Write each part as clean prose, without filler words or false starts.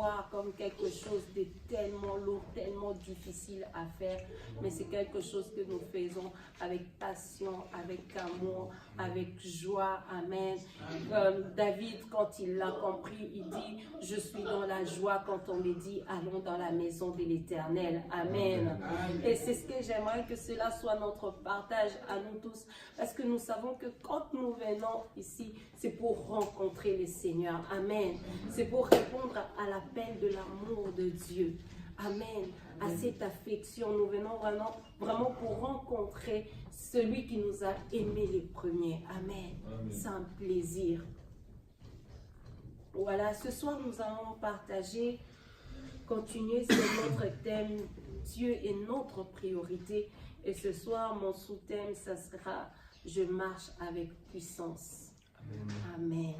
voir comme quelque chose de tellement lourd, tellement difficile à faire, mais c'est quelque chose que nous faisons avec passion, avec amour, avec joie. Amen. David, quand il l'a compris, il dit, je suis dans la joie quand on me dit, allons dans la maison de l'Éternel. Amen. Et c'est ce que j'aimerais que cela soit notre partage à nous tous, parce que nous savons que quand nous venons ici, c'est pour rencontrer le Seigneur. Amen. C'est pour répondre à l'appel de l'amour de Dieu. Amen. À cette affection, nous venons vraiment pour rencontrer celui qui nous a aimés les premiers. Amen. C'est un plaisir. Voilà, ce soir nous allons partager, continuer sur notre thème, Dieu est notre priorité. Et ce soir, mon sous-thème, ça sera, je marche avec puissance. Amen.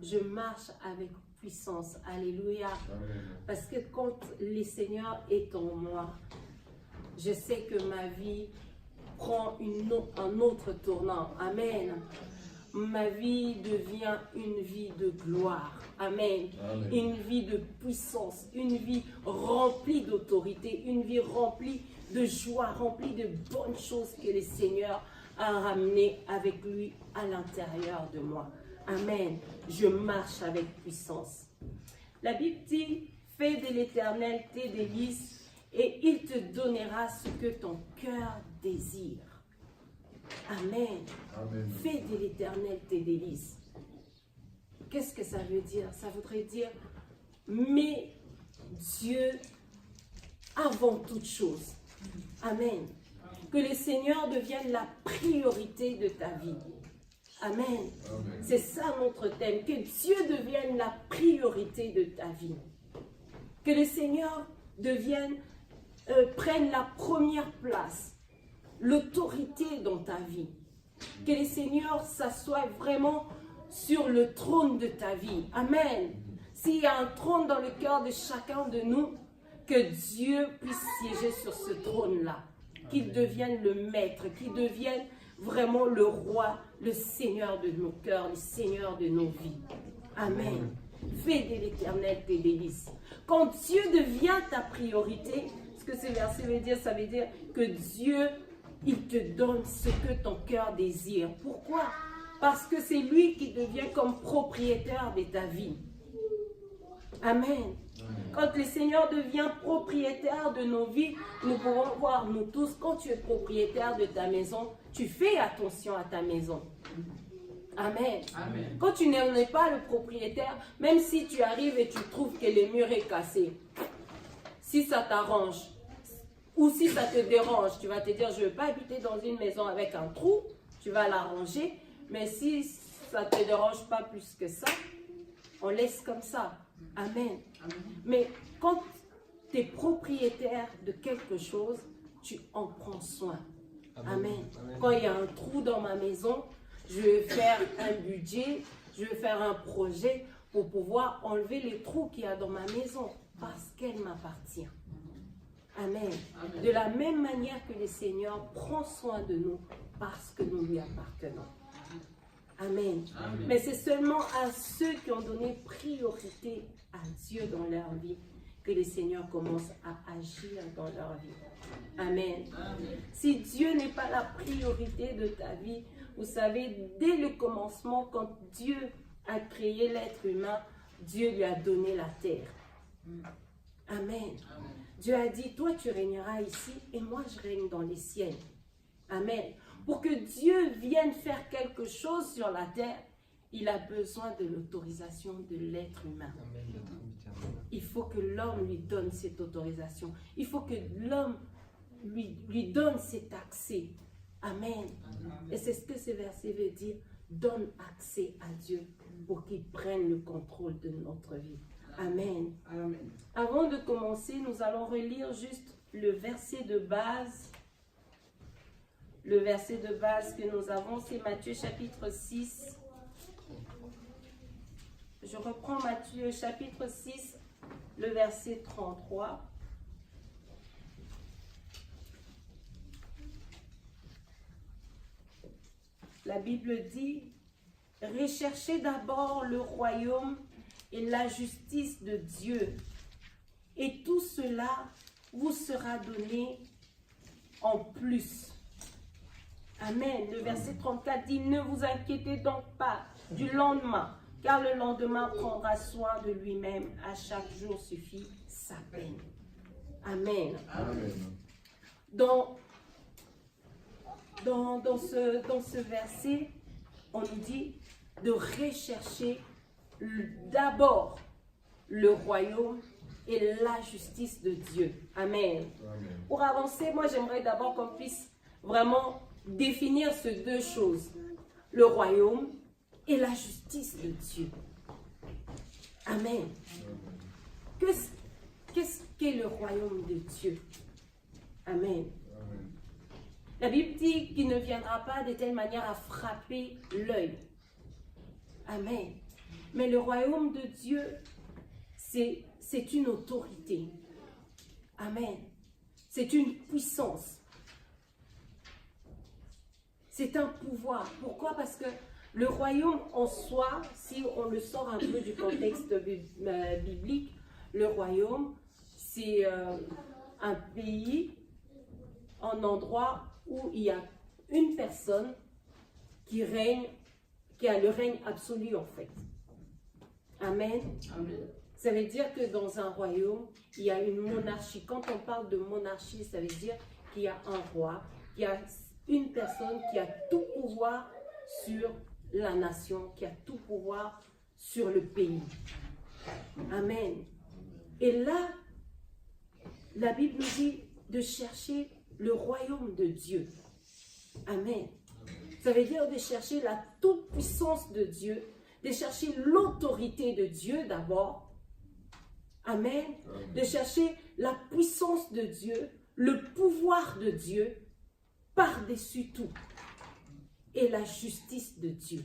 Je marche avec puissance. Alléluia. Parce que quand le Seigneur est en moi, je sais que ma vie prend un autre tournant. Amen. Ma vie devient une vie de gloire. Amen. Amen. Une vie de puissance, une vie remplie d'autorité, une vie remplie de joie, remplie de bonnes choses que le Seigneur a ramenées avec lui à l'intérieur de moi. Amen. Je marche avec puissance. La Bible dit, fais de l'Éternel tes délices et il te donnera ce que ton cœur désire. Amen. Amen. Fais de l'Éternel tes délices. Qu'est-ce que ça veut dire? Ça voudrait dire, mets Dieu avant toute chose. Amen. Que le Seigneur devienne la priorité de ta vie. Amen. Amen. C'est ça notre thème. Que Dieu devienne la priorité de ta vie. Que le Seigneur prenne la première place. L'autorité dans ta vie. Que le Seigneur s'assoie vraiment sur le trône de ta vie. Amen. S'il y a un trône dans le cœur de chacun de nous, que Dieu puisse siéger sur ce trône-là. Qu'il devienne le maître, qu'il devienne vraiment le roi, le Seigneur de nos cœurs, le Seigneur de nos vies. Amen. Fais de l'Éternel tes délices. Quand Dieu devient ta priorité, ce que ce verset veut dire, ça veut dire que Dieu, il te donne ce que ton cœur désire. Pourquoi? Parce que c'est lui qui devient comme propriétaire de ta vie. Amen. Quand le Seigneur devient propriétaire de nos vies, nous pouvons voir, nous tous, quand tu es propriétaire de ta maison, tu fais attention à ta maison. Amen. Amen. Quand tu n'es pas le propriétaire, même si tu arrives et tu trouves que le mur est cassé, si ça t'arrange, ou si ça te dérange, tu vas te dire, je ne veux pas habiter dans une maison avec un trou, tu vas l'arranger, mais si ça ne te dérange pas plus que ça, on laisse comme ça. Amen. Amen. Mais quand tu es propriétaire de quelque chose, tu en prends soin. Amen. Amen. Amen. Quand il y a un trou dans ma maison, je vais faire un budget, je vais faire un projet pour pouvoir enlever les trous qu'il y a dans ma maison parce qu'elle m'appartient. Amen. Amen. De la même manière que le Seigneur prend soin de nous parce que nous lui appartenons. Amen. Amen. Mais c'est seulement à ceux qui ont donné priorité à Dieu dans leur vie que le Seigneur commence à agir dans leur vie. Amen. Amen. Si Dieu n'est pas la priorité de ta vie, vous savez, dès le commencement, quand Dieu a créé l'être humain, Dieu lui a donné la terre. Amen. Amen. Dieu a dit, toi tu régneras ici et moi je règne dans les ciels. Amen. Pour que Dieu vienne faire quelque chose sur la terre, il a besoin de l'autorisation de l'être humain. Il faut que l'homme lui donne cette autorisation. Il faut que l'homme lui donne cet accès. Amen. Et c'est ce que ce verset veut dire. Donne accès à Dieu pour qu'il prenne le contrôle de notre vie. Amen. Amen. Avant de commencer, nous allons relire juste le verset de base. Le verset de base que nous avons, c'est Matthieu chapitre 6. Je reprends Matthieu chapitre 6, le verset 33. La Bible dit, recherchez d'abord le royaume et la justice de Dieu. Et tout cela vous sera donné en plus. Amen. Le verset 34 dit, ne vous inquiétez donc pas du lendemain, car le lendemain prendra soin de lui-même. À chaque jour suffit sa peine. Amen. Amen. Dans ce verset, on nous dit de rechercher d'abord le royaume et la justice de Dieu. Amen. Amen. Pour avancer, moi j'aimerais d'abord qu'on puisse vraiment définir ces deux choses, le royaume et la justice de Dieu. Amen. Qu'est-ce qu'est le royaume de Dieu? Amen. Amen. La Bible dit qu'il ne viendra pas de telle manière à frapper l'œil. Amen. Mais le royaume de Dieu, c'est une autorité. Amen. C'est une puissance. C'est un pouvoir. Pourquoi? Parce que le royaume en soi, si on le sort un peu du contexte biblique, le royaume, c'est un pays, un endroit où il y a une personne qui règne, qui a le règne absolu en fait. Amen. Amen. Ça veut dire que dans un royaume, il y a une monarchie. Quand on parle de monarchie, ça veut dire qu'il y a un roi, qu'il y a une personne qui a tout pouvoir sur la nation, qui a tout pouvoir sur le pays. Amen. Et là, la Bible nous dit de chercher le royaume de Dieu. Amen. Ça veut dire de chercher la toute-puissance de Dieu, de chercher l'autorité de Dieu d'abord. Amen. De chercher la puissance de Dieu, le pouvoir de Dieu par-dessus tout. Et la justice de Dieu.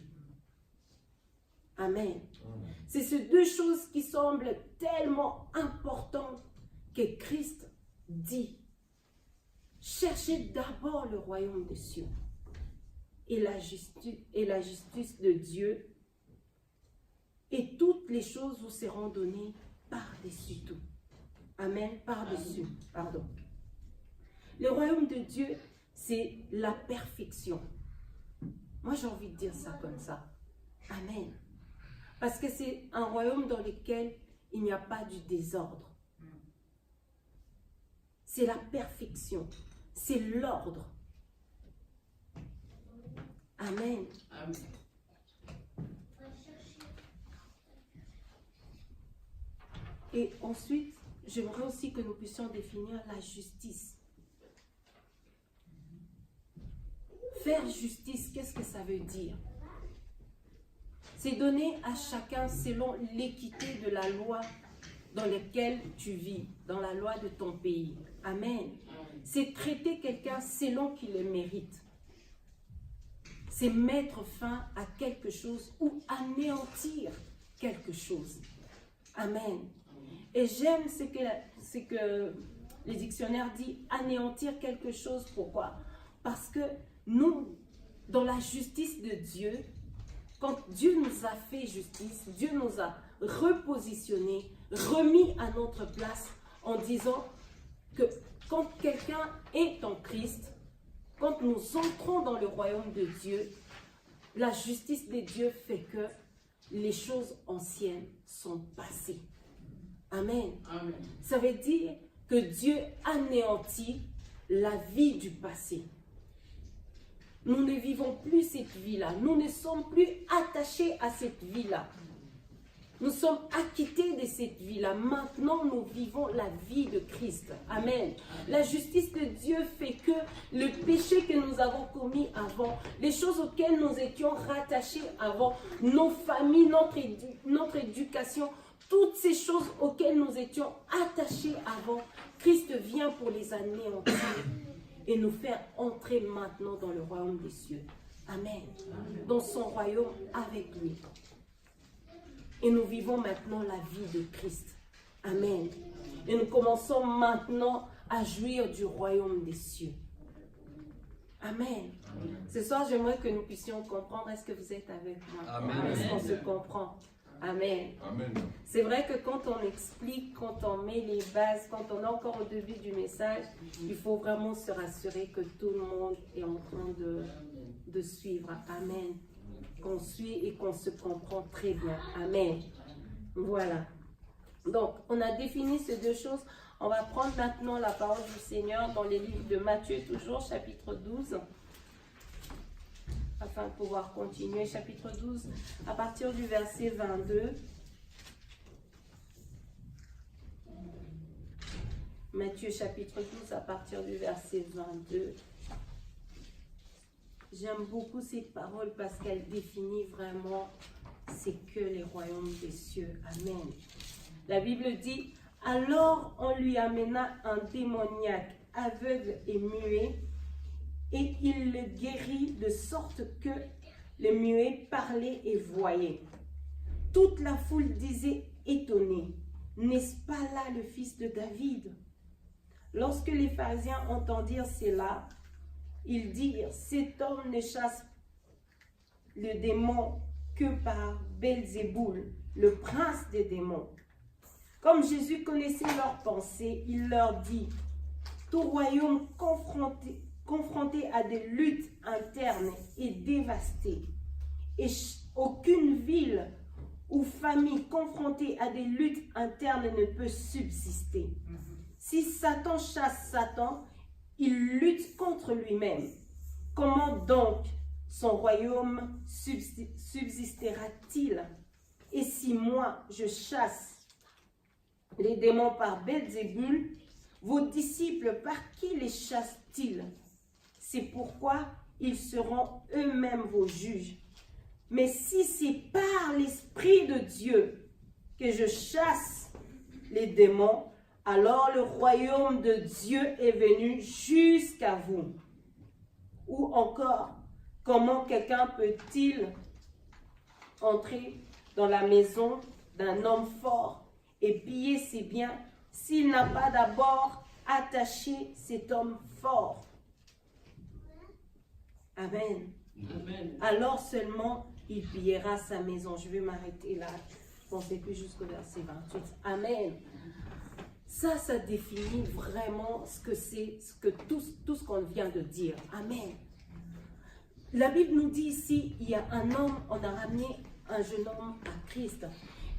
Amen. C'est ces deux choses qui semblent tellement importantes que Christ dit. Cherchez d'abord le royaume des cieux et la justice de Dieu, et toutes les choses vous seront données par-dessus tout. Amen. Par-dessus. Pardon. Le royaume de Dieu, c'est la perfection. Moi, j'ai envie de dire ça comme ça. Amen. Parce que c'est un royaume dans lequel il n'y a pas du désordre. C'est la perfection. C'est l'ordre. Amen. Amen. Et ensuite, j'aimerais aussi que nous puissions définir la justice. Faire justice, qu'est-ce que ça veut dire? C'est donner à chacun selon l'équité de la loi dans laquelle tu vis, dans la loi de ton pays. Amen. C'est traiter quelqu'un selon qu'il le mérite. C'est mettre fin à quelque chose ou anéantir quelque chose. Amen. Et j'aime ce que les dictionnaires disent, anéantir quelque chose. Pourquoi? Parce que nous, dans la justice de Dieu, quand Dieu nous a fait justice, Dieu nous a repositionnés, remis à notre place en disant que quand quelqu'un est en Christ, quand nous entrons dans le royaume de Dieu, la justice de Dieu fait que les choses anciennes sont passées. Amen. Amen. Ça veut dire que Dieu anéantit la vie du passé. Nous ne vivons plus cette vie-là. Nous ne sommes plus attachés à cette vie-là. Nous sommes acquittés de cette vie-là. Maintenant, nous vivons la vie de Christ. Amen. La justice de Dieu fait que le péché que nous avons commis avant, les choses auxquelles nous étions rattachés avant, nos familles, notre éducation, toutes ces choses auxquelles nous étions attachés avant, Christ vient pour les anéantir et nous faire entrer maintenant dans le royaume des cieux. Amen. Dans son royaume avec lui. Et nous vivons maintenant la vie de Christ. Amen. Et nous commençons maintenant à jouir du royaume des cieux. Amen. Ce soir, j'aimerais que nous puissions comprendre. Est-ce que vous êtes avec moi? Amen. Est-ce qu'on se comprend? Amen. Amen. C'est vrai que quand on explique, quand on met les bases, quand on est encore au début du message, il faut vraiment se rassurer que tout le monde est en train de suivre. Amen. Qu'on suit et qu'on se comprend très bien. Amen. Voilà. Donc, on a défini ces deux choses. On va prendre maintenant la parole du Seigneur dans les livres de Matthieu, toujours, chapitre 12. Afin de pouvoir continuer, chapitre 12, à partir du verset 22. Matthieu, chapitre 12, à partir du verset 22. J'aime beaucoup cette parole parce qu'elle définit vraiment c'est que les royaumes des cieux. Amen. La Bible dit, alors on lui amena un démoniaque aveugle et muet, et il le guérit de sorte que le muet parlait et voyait. Toute la foule disait étonnée, n'est-ce pas là le fils de David? Lorsque les pharisiens entendirent cela, ils dirent, cet homme ne chasse le démon que par Belzéboul, le prince des démons. Comme Jésus connaissait leurs pensées, il leur dit, tout royaume confronté à des luttes internes est dévasté, et aucune ville ou famille confrontée à des luttes internes ne peut subsister. Si Satan chasse Satan, il lutte contre lui-même. Comment donc son royaume subsistera-t-il? Et si moi je chasse les démons par Belzéboul, vos disciples par qui les chassent-ils? C'est pourquoi ils seront eux-mêmes vos juges. Mais si c'est par l'Esprit de Dieu que je chasse les démons, alors le royaume de Dieu est venu jusqu'à vous. Ou encore, comment quelqu'un peut-il entrer dans la maison d'un homme fort et piller ses biens s'il n'a pas d'abord attaché cet homme fort? Amen. Amen. Alors seulement il pillera sa maison. Je vais m'arrêter là. Je ne pensais plus jusqu'au verset 28. Amen. Ça définit vraiment ce que c'est, tout ce qu'on vient de dire. Amen. La Bible nous dit ici, il y a un homme, on a ramené un jeune homme à Christ.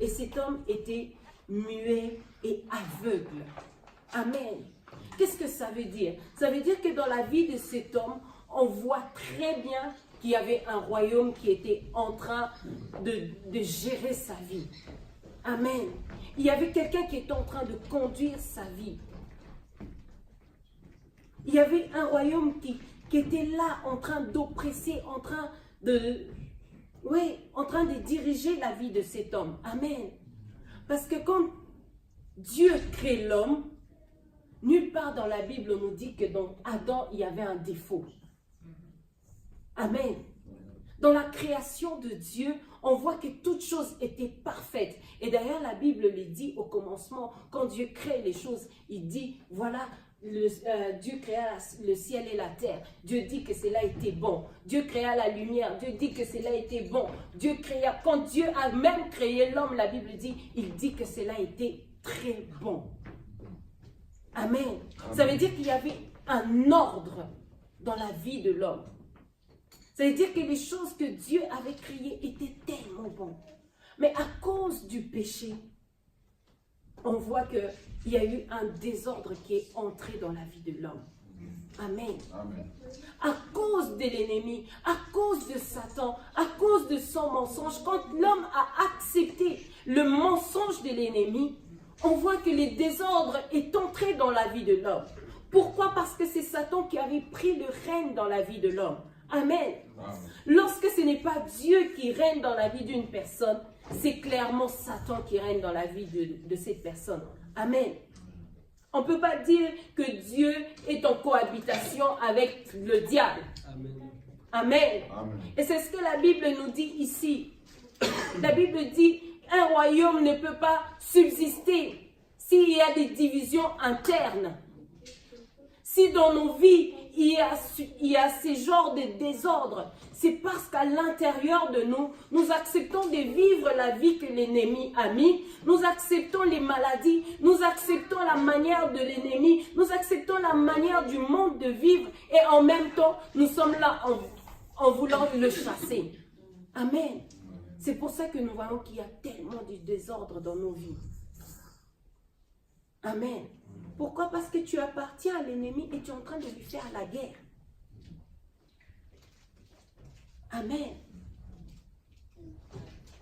Et cet homme était muet et aveugle. Amen. Qu'est-ce que ça veut dire? Ça veut dire que dans la vie de cet homme, on voit très bien qu'il y avait un royaume qui était en train de gérer sa vie. Amen. Il y avait quelqu'un qui était en train de conduire sa vie. Il y avait un royaume qui était là en train d'oppresser, en train de diriger la vie de cet homme. Amen. Parce que quand Dieu crée l'homme, nulle part dans la Bible on nous dit que dans Adam il y avait un défaut. Amen. Dans la création de Dieu, on voit que toute chose était parfaite. Et d'ailleurs, la Bible le dit au commencement, quand Dieu crée les choses, il dit, voilà, Dieu créa le ciel et la terre. Dieu dit que cela était bon. Dieu créa la lumière. Dieu dit que cela était bon. Quand Dieu a même créé l'homme, la Bible dit, il dit que cela était très bon. Amen. Ça veut dire qu'il y avait un ordre dans la vie de l'homme. Ça veut dire que les choses que Dieu avait créées étaient tellement bonnes. Mais à cause du péché, on voit qu'il y a eu un désordre qui est entré dans la vie de l'homme. Amen. Amen. À cause de l'ennemi, à cause de Satan, à cause de son mensonge, quand l'homme a accepté le mensonge de l'ennemi, on voit que le désordre est entré dans la vie de l'homme. Pourquoi? Parce que c'est Satan qui avait pris le règne dans la vie de l'homme. Amen. Amen. Lorsque ce n'est pas Dieu qui règne dans la vie d'une personne, c'est clairement Satan qui règne dans la vie de cette personne. Amen. On ne peut pas dire que Dieu est en cohabitation avec le diable. Amen. Amen. Amen. Et c'est ce que la Bible nous dit ici. La Bible dit, un royaume ne peut pas subsister s'il y a des divisions internes. Si dans nos vies, il y a ces genres de désordre, c'est parce qu'à l'intérieur de nous, nous acceptons de vivre la vie que l'ennemi a mis, nous acceptons les maladies, nous acceptons la manière de l'ennemi, nous acceptons la manière du monde de vivre et en même temps, nous sommes là en voulant le chasser. Amen. C'est pour ça que nous voyons qu'il y a tellement de désordre dans nos vies. Amen. Pourquoi? Parce que tu appartiens à l'ennemi et tu es en train de lui faire la guerre. Amen.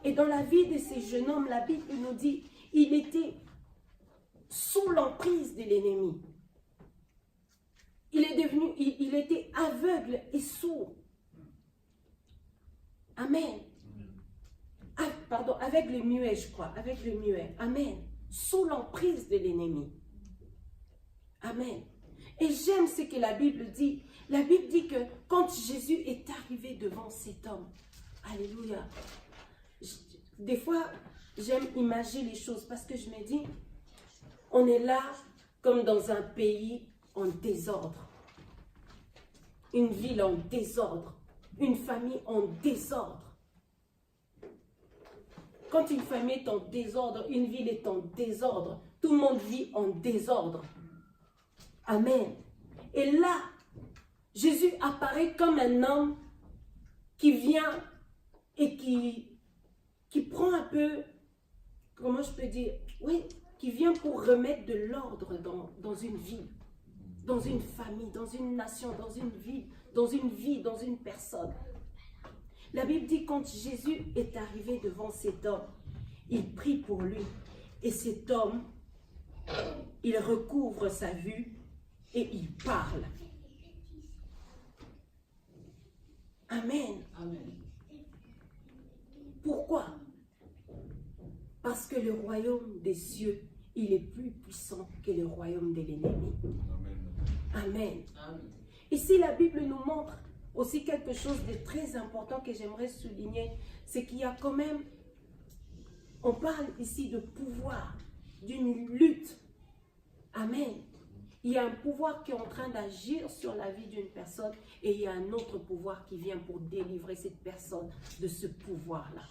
Et dans la vie de ces jeunes hommes, la Bible nous dit, il était sous l'emprise de l'ennemi. Il était aveugle et sourd. Amen. Ah, pardon, avec le muet, je crois, avec le muet. Amen. Sous l'emprise de l'ennemi. Amen. Et j'aime ce que la Bible dit. La Bible dit que quand Jésus est arrivé devant cet homme, alléluia. Des fois, j'aime imaginer les choses parce que je me dis, on est là comme dans un pays en désordre. Une ville en désordre. Une famille en désordre. Quand une famille est en désordre, une ville est en désordre, tout le monde vit en désordre. Amen. Et là, Jésus apparaît comme un homme qui vient et qui prend un peu, comment je peux dire, oui, qui vient pour remettre de l'ordre dans une vie, dans une famille, dans une nation, dans une vie, dans une personne. La Bible dit quand Jésus est arrivé devant cet homme, il prie pour lui. Et cet homme, il recouvre sa vue et il parle. Amen. Amen. Pourquoi? Parce que le royaume des cieux, il est plus puissant que le royaume de l'ennemi. Amen. Amen. Ici, la Bible nous montre aussi quelque chose de très important que j'aimerais souligner, c'est qu'il y a quand même, on parle ici de pouvoir, d'une lutte. Amen. Il y a un pouvoir qui est en train d'agir sur la vie d'une personne et il y a un autre pouvoir qui vient pour délivrer cette personne de ce pouvoir-là.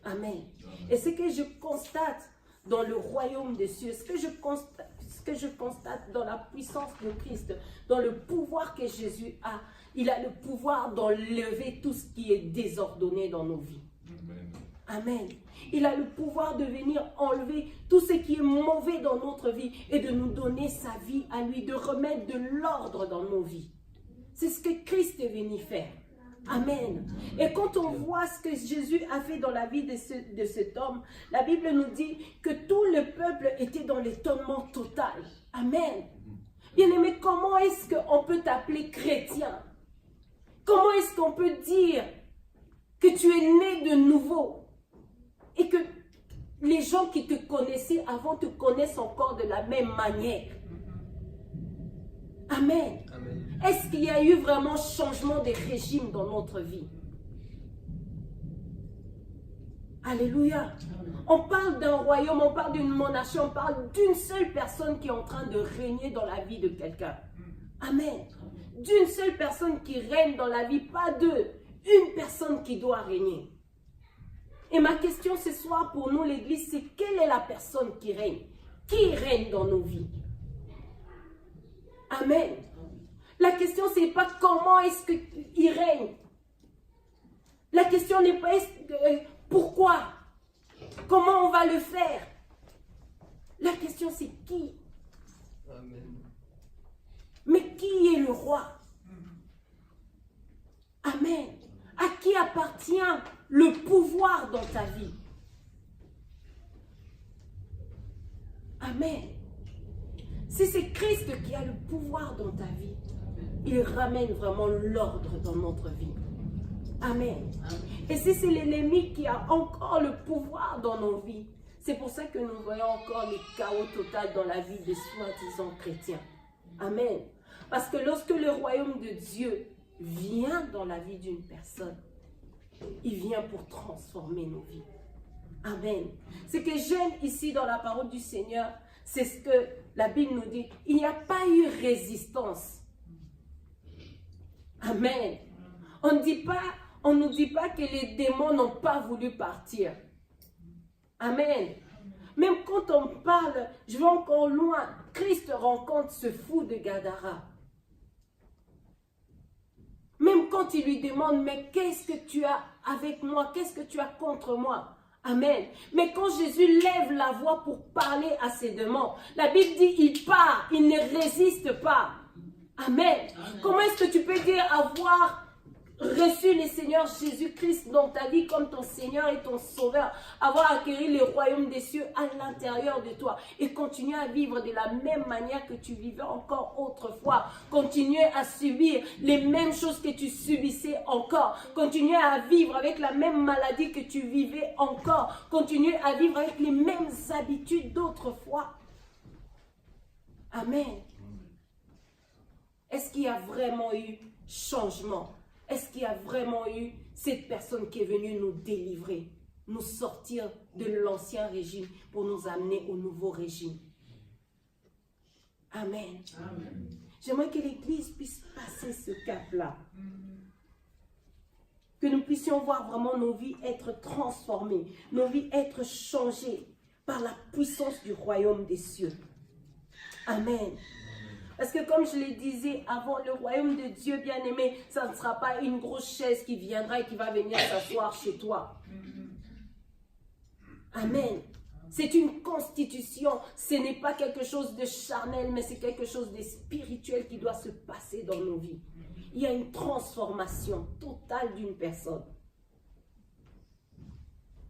Amen. Et ce que je constate dans le royaume des cieux, ce que je constate dans la puissance de Christ, dans le pouvoir que Jésus a, il a le pouvoir d'enlever tout ce qui est désordonné dans nos vies. Amen. Il a le pouvoir de venir enlever tout ce qui est mauvais dans notre vie et de nous donner sa vie à lui, de remettre de l'ordre dans nos vies. C'est ce que Christ est venu faire. Amen. Et quand on voit ce que Jésus a fait dans la vie de cet homme, la Bible nous dit que tout le peuple était dans l'étonnement total. Amen. Bien-aimé, comment est-ce qu'on peut t'appeler chrétien? Comment est-ce qu'on peut dire que tu es né de nouveau et que les gens qui te connaissaient avant te connaissent encore de la même manière? Amen. Amen. Est-ce qu'il y a eu vraiment changement de régime dans notre vie? Alléluia. On parle d'un royaume, on parle d'une monarchie, on parle d'une seule personne qui est en train de régner dans la vie de quelqu'un. Amen. D'une seule personne qui règne dans la vie, pas deux. Une personne qui doit régner. Et ma question ce soir pour nous, l'Église, c'est quelle est la personne qui règne? Qui règne dans nos vies? Amen. La question, ce n'est pas comment est-ce qu'il règne. La question n'est pas pourquoi. Comment on va le faire. La question, c'est qui. Amen. Mais qui est le roi? Amen. À qui appartient le pouvoir dans ta vie? Amen. Si c'est Christ qui a le pouvoir dans ta vie, il ramène vraiment l'ordre dans notre vie. Amen. Et si c'est l'ennemi qui a encore le pouvoir dans nos vies, c'est pour ça que nous voyons encore le chaos total dans la vie des soi-disant chrétiens. Amen. Parce que lorsque le royaume de Dieu vient dans la vie d'une personne, il vient pour transformer nos vies. Amen. Ce que j'aime ici dans la parole du Seigneur, c'est ce que la Bible nous dit. Il n'y a pas eu résistance Amen. On ne nous dit pas que les démons n'ont pas voulu partir. Amen. Même quand on parle, je vais encore loin, Christ rencontre ce fou de Gadara. Même quand il lui demande, mais qu'est-ce que tu as avec moi? Qu'est-ce que tu as contre moi? Amen. Mais quand Jésus lève la voix pour parler à ses démons, la Bible dit, il part, il ne résiste pas. Amen. Amen. Comment est-ce que tu peux dire avoir reçu le Seigneur Jésus-Christ dans ta vie comme ton Seigneur et ton Sauveur, avoir acquis le royaume des cieux à l'intérieur de toi et continuer à vivre de la même manière que tu vivais encore autrefois, continuer à subir les mêmes choses que tu subissais encore, continuer à vivre avec la même maladie que tu vivais encore, continuer à vivre avec les mêmes habitudes d'autrefois. Amen. Est-ce qu'il y a vraiment eu changement? Est-ce qu'il y a vraiment eu cette personne qui est venue nous délivrer, nous sortir de l'ancien régime pour nous amener au nouveau régime? Amen. Amen. J'aimerais que l'Église puisse passer ce cap-là. Que nous puissions voir vraiment nos vies être transformées, nos vies être changées par la puissance du royaume des cieux. Amen. Parce que comme je le disais avant, le royaume de Dieu bien-aimé, ça ne sera pas une grosse chaise qui viendra et qui va venir s'asseoir chez toi. Amen. C'est une constitution. Ce n'est pas quelque chose de charnel, mais c'est quelque chose de spirituel qui doit se passer dans nos vies. Il y a une transformation totale d'une personne.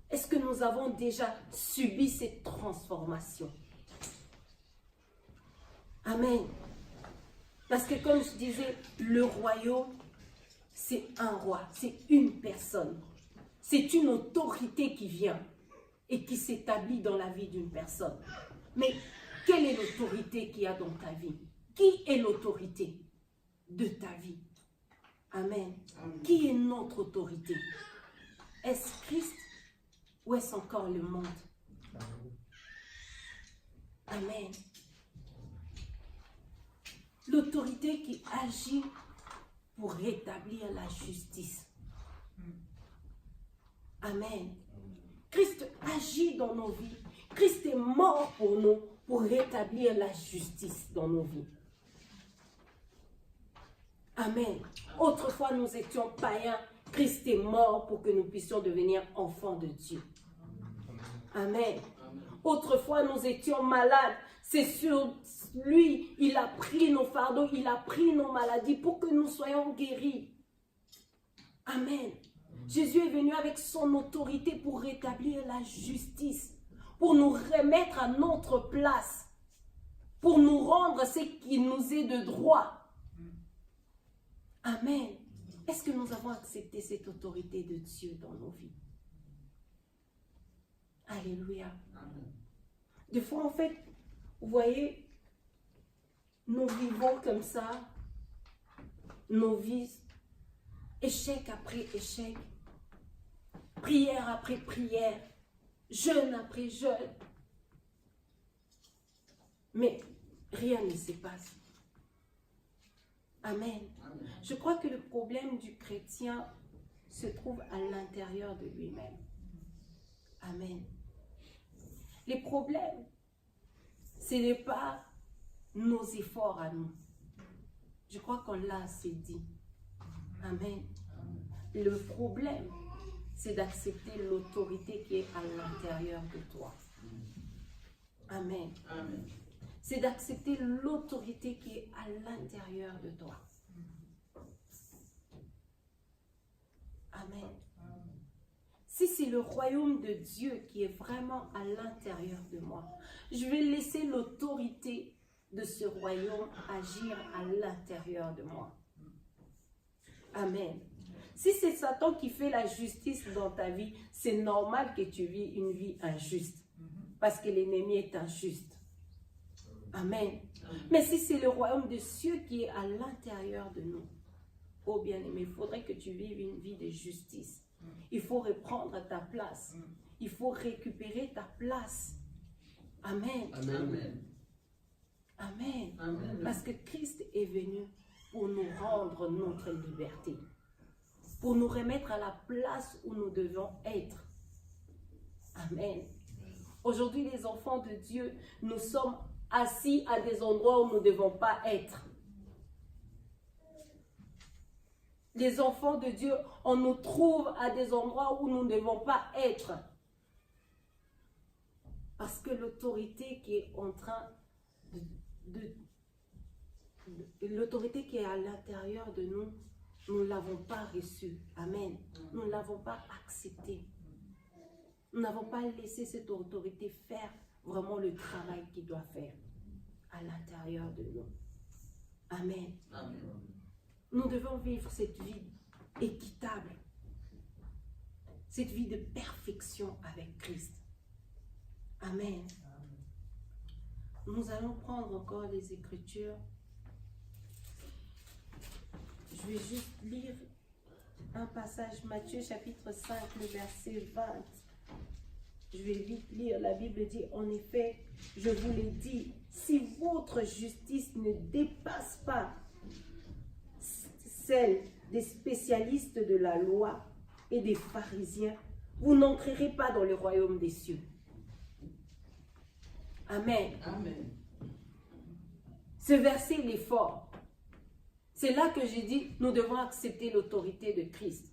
Est-ce que nous avons déjà subi cette transformation? Amen. Parce que comme je disais, le royaume, c'est un roi, c'est une personne. C'est une autorité qui vient et qui s'établit dans la vie d'une personne. Mais quelle est l'autorité qu'il y a dans ta vie? Qui est l'autorité de ta vie? Amen. Amen. Qui est notre autorité? Est-ce Christ ou est-ce encore le monde? Amen. L'autorité qui agit pour rétablir la justice. Amen. Christ agit dans nos vies. Christ est mort pour nous, pour rétablir la justice dans nos vies. Amen. Autrefois, nous étions païens. Christ est mort pour que nous puissions devenir enfants de Dieu. Amen. Autrefois, nous étions malades. C'est sur lui, il a pris nos fardeaux, il a pris nos maladies pour que nous soyons guéris. Amen. Jésus est venu avec son autorité pour rétablir la justice, pour nous remettre à notre place, pour nous rendre ce qui nous est de droit. Amen. Est-ce que nous avons accepté cette autorité de Dieu dans nos vies? Alléluia. Des fois, en fait, vous voyez, nous vivons comme ça, nos vies, échec après échec, prière après prière, jeûne après jeûne. Mais rien ne se passe. Amen. Amen. Je crois que le problème du chrétien se trouve à l'intérieur de lui-même. Amen. Les problèmes, ce n'est pas nos efforts à nous. Je crois qu'on l'a assez dit. Amen. Le problème, c'est d'accepter l'autorité qui est à l'intérieur de toi. Amen. Amen. C'est d'accepter l'autorité qui est à l'intérieur de toi. Amen. Si c'est le royaume de Dieu qui est vraiment à l'intérieur de moi, je vais laisser l'autorité de ce royaume agir à l'intérieur de moi. Amen. Si c'est Satan qui fait la justice dans ta vie, c'est normal que tu vis une vie injuste. Parce que l'ennemi est injuste. Amen. Mais si c'est le royaume des cieux qui est à l'intérieur de nous, oh bien-aimé, il faudrait que tu vives une vie de justice. Il faut reprendre ta place. Il faut récupérer ta place. Amen. Amen. Amen. Amen. Parce que Christ est venu pour nous rendre notre liberté, pour nous remettre à la place où nous devons être. Amen. Aujourd'hui, les enfants de Dieu, nous sommes assis à des endroits où nous ne devons pas être. Les enfants de Dieu, on nous trouve à des endroits où nous ne devons pas être. Parce que l'autorité qui est en train l'autorité qui est à l'intérieur de nous, nous ne l'avons pas reçue. Amen. Nous ne l'avons pas acceptée. Nous n'avons pas laissé cette autorité faire vraiment le travail qu'il doit faire à l'intérieur de nous. Amen. Amen. Nous devons vivre cette vie équitable, cette vie de perfection avec Christ. Amen. Nous allons prendre encore les Écritures. Je vais juste lire un passage, Matthieu chapitre 5, le verset 20. Je vais vite lire. La Bible dit, en effet, je vous l'ai dit, si votre justice ne dépasse pas celle des spécialistes de la loi et des pharisiens, vous n'entrerez pas dans le royaume des cieux. Amen. Amen. Ce verset, il est fort. C'est là que j'ai dit, nous devons accepter l'autorité de Christ.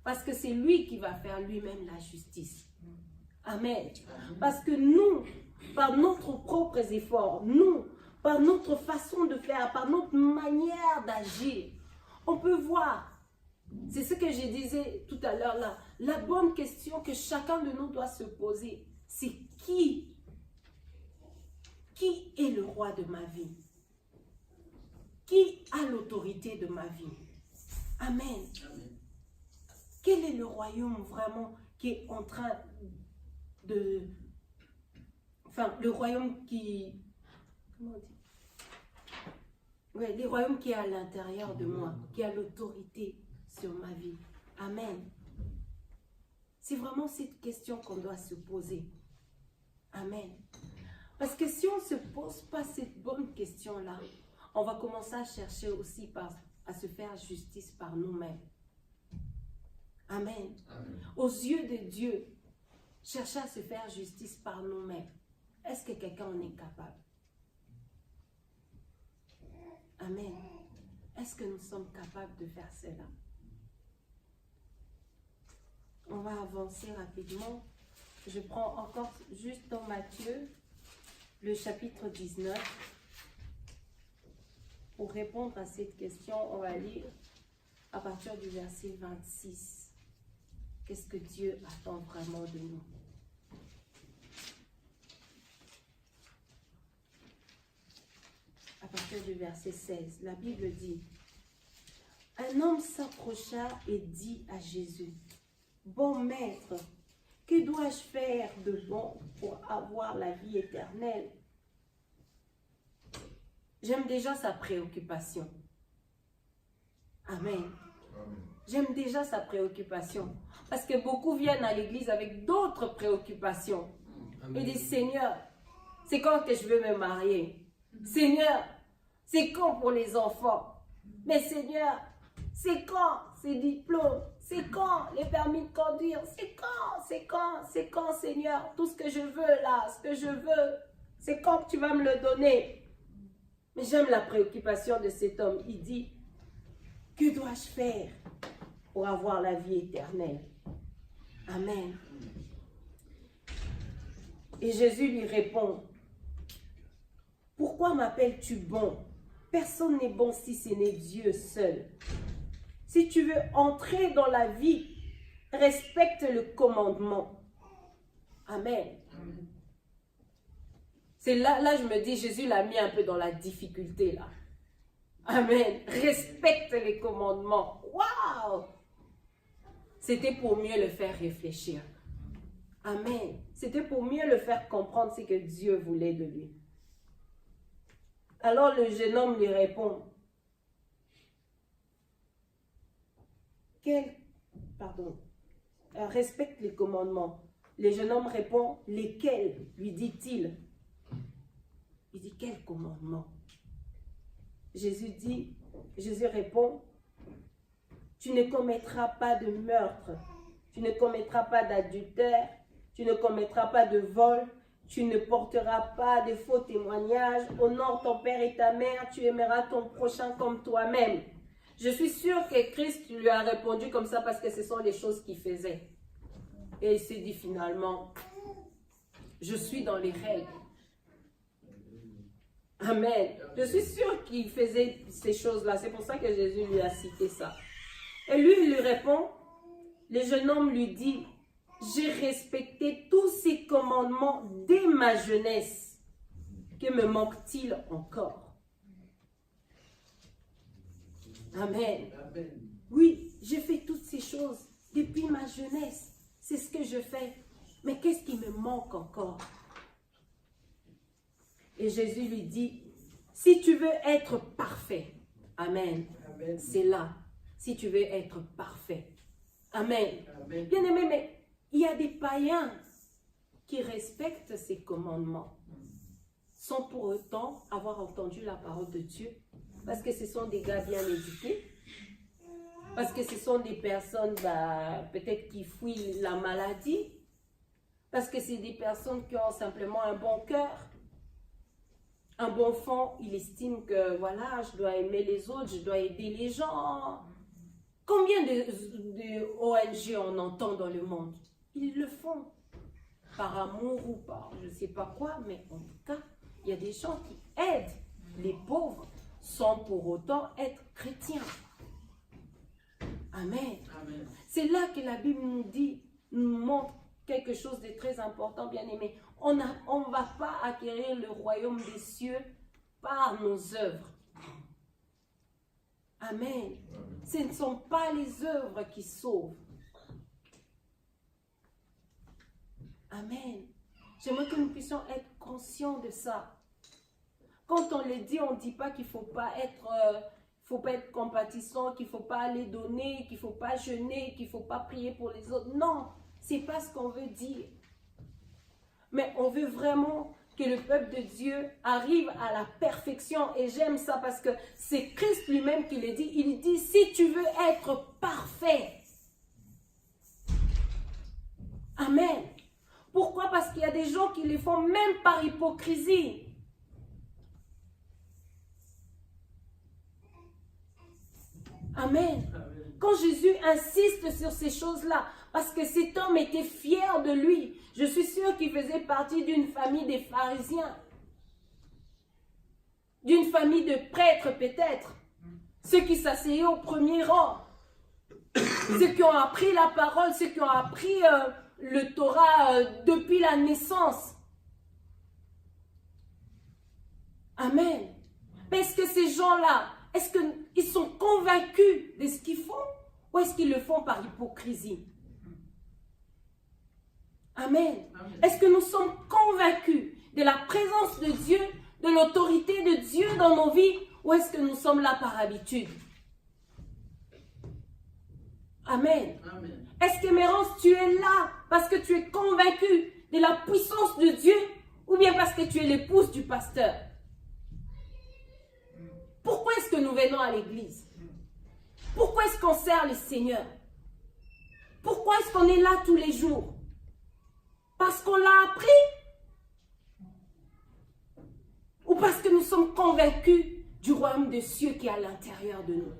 Parce que c'est lui qui va faire lui-même la justice. Amen. Parce que nous, par notre propres efforts, nous, par notre façon de faire, par notre manière d'agir, on peut voir, c'est ce que je disais tout à l'heure là, la bonne question que chacun de nous doit se poser, c'est qui est le roi de ma vie? Qui a l'autorité de ma vie? Amen. Amen. Quel est le royaume vraiment qui est en train de... Enfin, le royaume qui... Comment on dit? Ouais, le royaume qui est à l'intérieur de moi, qui a l'autorité sur ma vie. Amen. C'est vraiment cette question qu'on doit se poser. Amen. Parce que si on ne se pose pas cette bonne question-là, on va commencer à chercher aussi à se faire justice par nous-mêmes. Amen. Amen. Aux yeux de Dieu, chercher à se faire justice par nous-mêmes. Est-ce que quelqu'un en est capable? Amen. Est-ce que nous sommes capables de faire cela? On va avancer rapidement. Je prends encore juste dans Matthieu, le chapitre 19. Pour répondre à cette question, on va lire à partir du verset 26. Qu'est-ce que Dieu attend vraiment de nous? À partir du verset 16, la Bible dit, un homme s'approcha et dit à Jésus, bon maître, que dois-je faire de bon pour avoir la vie éternelle? J'aime déjà sa préoccupation. Amen. J'aime déjà sa préoccupation. Parce que beaucoup viennent à l'église avec d'autres préoccupations. Amen. Ils disent, Seigneur, c'est quand que je veux me marier? Seigneur, c'est quand pour les enfants? Mais Seigneur, c'est quand ces diplômes? C'est quand les permis de conduire? C'est quand, Seigneur? Tout ce que je veux là, ce que je veux, c'est quand que tu vas me le donner? Mais j'aime la préoccupation de cet homme. Il dit, que dois-je faire pour avoir la vie éternelle? Amen. Et Jésus lui répond, pourquoi m'appelles-tu bon? Personne n'est bon si ce n'est Dieu seul. Si tu veux entrer dans la vie, respecte le commandement. Amen. C'est là, je me dis, Jésus l'a mis un peu dans la difficulté là. Amen. Respecte les commandements. Waouh! C'était pour mieux le faire réfléchir. Amen. C'était pour mieux le faire comprendre ce que Dieu voulait de lui. Alors le jeune homme lui répond, respecte les commandements. Le jeune homme répond, lesquels, lui dit-il. Il dit, quel commandement? Jésus dit, Jésus répond, tu ne commettras pas de meurtre, tu ne commettras pas d'adultère, tu ne commettras pas de vol, tu ne porteras pas de faux témoignages, honore ton père et ta mère, tu aimeras ton prochain comme toi-même. Je suis sûre que Christ lui a répondu comme ça parce que ce sont les choses qu'il faisait. Et il s'est dit finalement, je suis dans les règles. Amen. Je suis sûre qu'il faisait ces choses-là. C'est pour ça que Jésus lui a cité ça. Et lui, il lui répond, le jeune homme lui dit, j'ai respecté tous ces commandements dès ma jeunesse. Que me manque-t-il encore? Amen. Oui, j'ai fait toutes ces choses depuis ma jeunesse. C'est ce que je fais. Mais qu'est-ce qui me manque encore? Et Jésus lui dit, si tu veux être parfait, Amen, c'est là, si tu veux être parfait. Amen. Bien aimé, mais il y a des païens qui respectent ces commandements sans pour autant avoir entendu la parole de Dieu. Parce que ce sont des gars bien éduqués. Parce que ce sont des personnes peut-être qui fuient la maladie. Parce que c'est des personnes qui ont simplement un bon cœur. Un bon fond, il estime que voilà, je dois aimer les autres, je dois aider les gens. Combien de ONG on entend dans le monde? Ils le font par amour ou par je ne sais pas quoi, mais en tout cas, il y a des gens qui aident les pauvres sans pour autant être chrétiens. Amen. Amen. C'est là que la Bible nous dit, nous montre quelque chose de très important, bien aimé. On ne va pas acquérir le royaume des cieux par nos œuvres. Amen. Ce ne sont pas les œuvres qui sauvent. Amen. J'aimerais que nous puissions être conscients de ça. Quand on le dit, on ne dit pas qu'il ne faut pas être compatissant, qu'il ne faut pas aller donner, qu'il ne faut pas jeûner, qu'il ne faut pas prier pour les autres. Non, ce n'est pas ce qu'on veut dire. Mais on veut vraiment que le peuple de Dieu arrive à la perfection. Et j'aime ça parce que c'est Christ lui-même qui le dit. Il dit, si tu veux être parfait. Amen. Pourquoi? Parce qu'il y a des gens qui le font même par hypocrisie. Amen. Quand Jésus insiste sur ces choses-là, parce que cet homme était fier de lui, je suis sûre qu'il faisait partie d'une famille des pharisiens, d'une famille de prêtres peut-être, ceux qui s'asseyaient au premier rang, ceux qui ont appris la parole, ceux qui ont appris le Torah depuis la naissance. Amen. Mais est-ce que ces gens-là, est-ce qu'ils sont convaincus de ce qu'ils font ou est-ce qu'ils le font par hypocrisie? Amen. Amen. Est-ce que nous sommes convaincus de la présence de Dieu, de l'autorité de Dieu dans nos vies ou est-ce que nous sommes là par habitude? Amen. Amen. Est-ce qu'Émérance, tu es là parce que tu es convaincu de la puissance de Dieu ou bien parce que tu es l'épouse du pasteur? Pourquoi est-ce que nous venons à l'église? Pourquoi est-ce qu'on sert le Seigneur? Pourquoi est-ce qu'on est là tous les jours? Parce qu'on l'a appris? Ou parce que nous sommes convaincus du royaume des cieux qui est à l'intérieur de nous?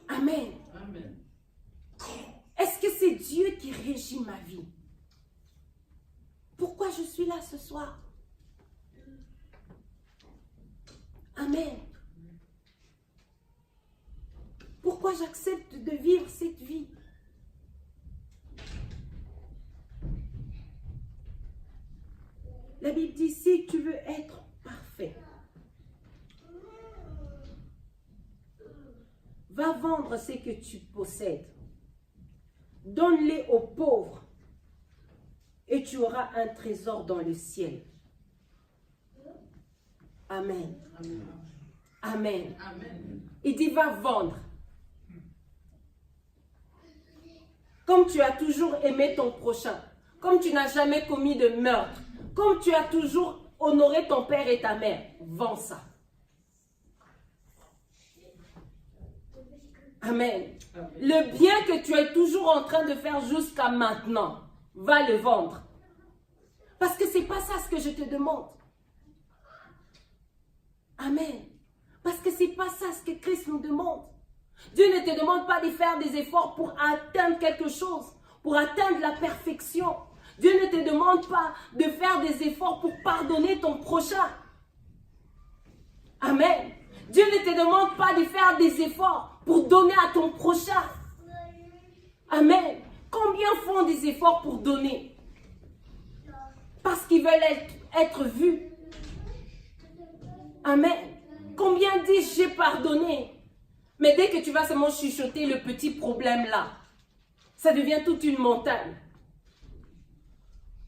Amen. Amen. Est-ce que c'est Dieu qui régit ma vie? Pourquoi je suis là ce soir? Amen. Pourquoi j'accepte de vivre cette vie? La Bible dit, si tu veux être parfait, va vendre ce que tu possèdes. Donne-les aux pauvres et tu auras un trésor dans le ciel. Amen. Amen. Amen. Amen. Il dit, va vendre. Comme tu as toujours aimé ton prochain, comme tu n'as jamais commis de meurtre, comme tu as toujours honorer ton père et ta mère, vends ça. Amen. Le bien que tu es toujours en train de faire jusqu'à maintenant, va le vendre. Parce que ce n'est pas ça ce que je te demande. Amen. Parce que ce n'est pas ça ce que Christ nous demande. Dieu ne te demande pas de faire des efforts pour atteindre quelque chose, pour atteindre la perfection. Dieu ne te demande pas de faire des efforts pour pardonner ton prochain. Amen. Dieu ne te demande pas de faire des efforts pour donner à ton prochain. Amen. Combien font des efforts pour donner? Parce qu'ils veulent être vus. Amen. Combien disent j'ai pardonné? Mais dès que tu vas seulement chuchoter le petit problème là, ça devient toute une montagne.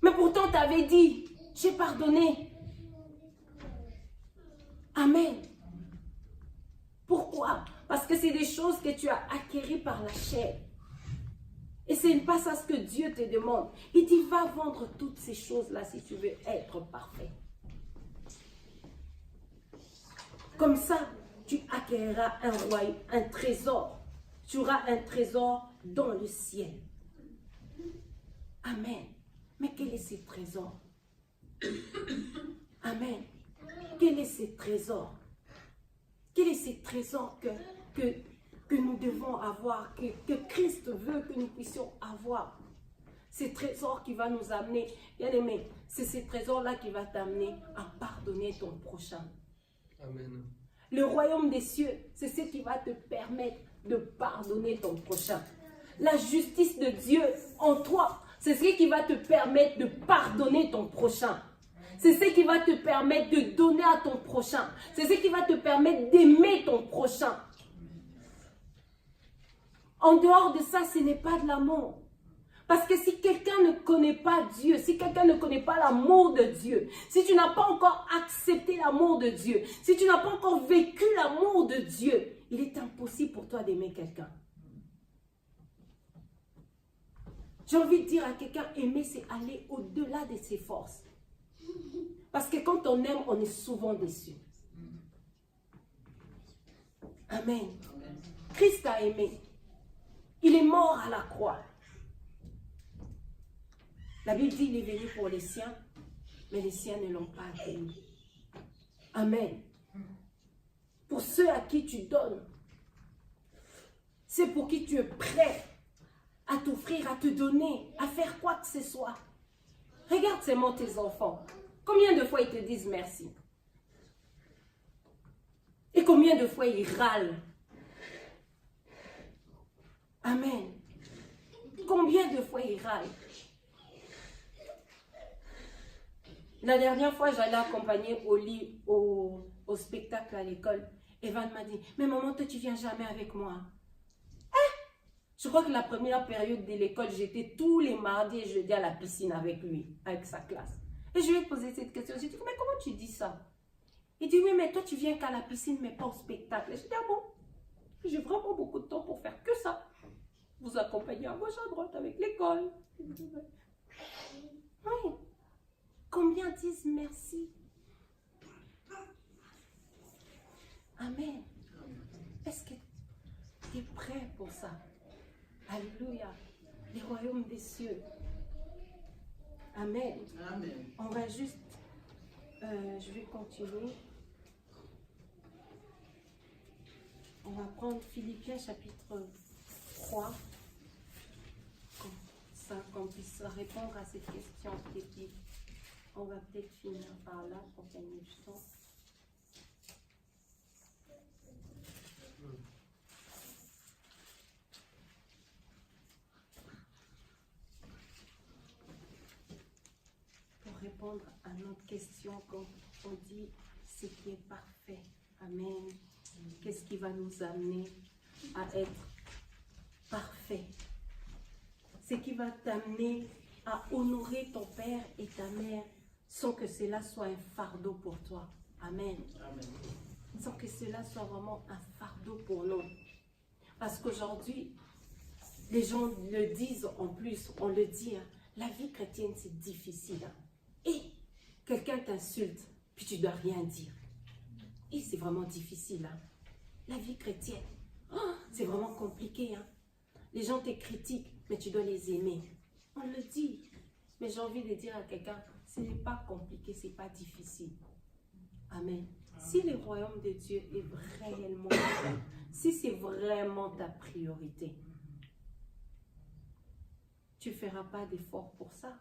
Mais pourtant tu avais dit j'ai pardonné. Amen. Pourquoi? Parce que c'est des choses que tu as acquises par la chair. Et ce n'est pas ça ce que Dieu te demande. Il dit va vendre toutes ces choses-là si tu veux être parfait. Comme ça, tu acquériras un royaume, un trésor. Tu auras un trésor dans le ciel. Amen. Mais quel est ce trésor? Amen. Quel est ce trésor? Quel est ce trésor que nous devons avoir, que Christ veut que nous puissions avoir? Ce trésor qui va nous amener, bien aimé, c'est ce trésor-là qui va t'amener à pardonner ton prochain. Amen. Le royaume des cieux, c'est ce qui va te permettre de pardonner ton prochain. La justice de Dieu en toi, c'est ce qui va te permettre de pardonner ton prochain. C'est ce qui va te permettre de donner à ton prochain. C'est ce qui va te permettre d'aimer ton prochain. En dehors de ça, ce n'est pas de l'amour. Parce que si quelqu'un ne connaît pas Dieu, si quelqu'un ne connaît pas l'amour de Dieu, si tu n'as pas encore accepté l'amour de Dieu, si tu n'as pas encore vécu l'amour de Dieu, il est impossible pour toi d'aimer quelqu'un. J'ai envie de dire à quelqu'un, aimer, c'est aller au-delà de ses forces. Parce que quand on aime, on est souvent déçu. Amen. Christ a aimé. Il est mort à la croix. La Bible dit qu'il est venu pour les siens, mais les siens ne l'ont pas accueilli. Amen. Pour ceux à qui tu donnes, c'est pour qui tu es prêt à t'offrir, à te donner, à faire quoi que ce soit. Regarde seulement tes enfants. Combien de fois ils te disent merci? Et combien de fois ils râlent? Amen. Combien de fois ils râlent? La dernière fois, j'allais accompagner Oli au spectacle à l'école. Evan m'a dit, mais maman, toi, tu viens jamais avec moi. Je crois que la première période de l'école, j'étais tous les mardis et jeudis à la piscine avec lui, avec sa classe. Et je lui ai posé cette question. J'ai dit, mais comment tu dis ça? Il dit, oui, mais toi, tu viens qu'à la piscine, mais pas au spectacle. Et je dis, ah bon? J'ai vraiment beaucoup de temps pour faire que ça. Vous accompagner à gauche, à droite avec l'école. Oui. Combien disent merci? Amen. Est-ce que tu es prêt pour ça? Alléluia. Les royaumes des cieux. Amen. Amen. On va juste... je vais continuer. On va prendre Philippiens chapitre 3. Comme ça, qu'on puisse répondre à cette question qui est dit. On va peut-être finir par là pour gagner du temps. Pour répondre à notre question, quand on dit ce qui est parfait. Amen. Qu'est-ce qui va nous amener à être parfait? Ce qui va t'amener à honorer ton père et ta mère sans que cela soit un fardeau pour toi. Amen. Amen. Sans que cela soit vraiment un fardeau pour nous. Parce qu'aujourd'hui, les gens le disent en plus, on le dit, hein, la vie chrétienne c'est difficile. Hein. Et quelqu'un t'insulte, puis tu ne dois rien dire. Et c'est vraiment difficile, hein? La vie chrétienne, oh, c'est vraiment compliqué, hein? Les gens te critiquent, mais tu dois les aimer. On le dit. Mais j'ai envie de dire à quelqu'un, ce n'est pas compliqué, ce n'est pas difficile. Amen. Si le royaume de Dieu est réellement, si c'est vraiment ta priorité, tu ne feras pas d'effort pour ça.